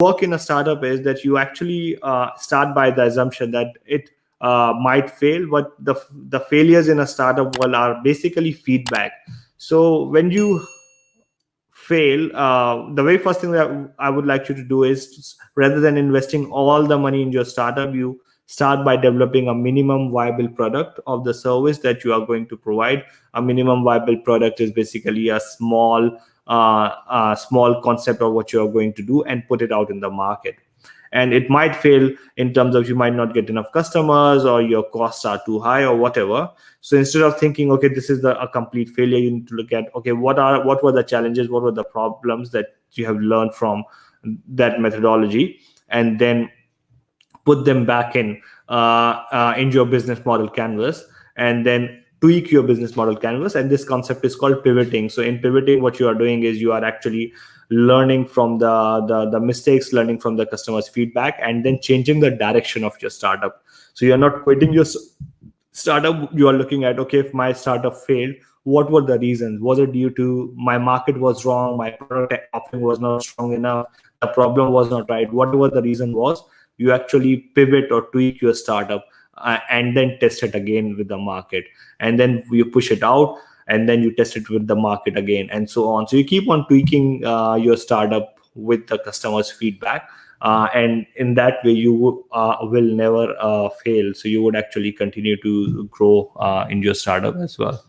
work in a startup is that you actually start by the assumption that it might fail, but the failures in a startup world are basically feedback. So when you fail, the very first thing that I would like you to do is, rather than investing all the money in your startup, you start by developing a minimum viable product of the service that you are going to provide. A minimum viable product is basically a small concept of what you are going to do, and put it out in the market. And it might fail in terms of you might not get enough customers, or your costs are too high, or whatever. So instead of thinking, okay, this is a complete failure, you need to look at, okay, what were the challenges, what were the problems that you have learned from that methodology, and then put them back in your business model canvas, and then tweak your business model canvas. And this concept is called pivoting. So in pivoting, what you are doing is you are actually learning from the mistakes, learning from the customer's feedback, and then changing the direction of your startup. So you're not quitting your startup. You are looking at, okay, if my startup failed, what were the reasons? Was it due to my market was wrong, my product offering was not strong enough, the problem was not right? Whatever the reason was, you actually pivot or tweak your startup, and then test it again with the market, and then you push it out, and then you test it with the market again, and so on. So you keep on tweaking your startup with the customer's feedback, and in that way you will never fail. So you would actually continue to grow in your startup as well.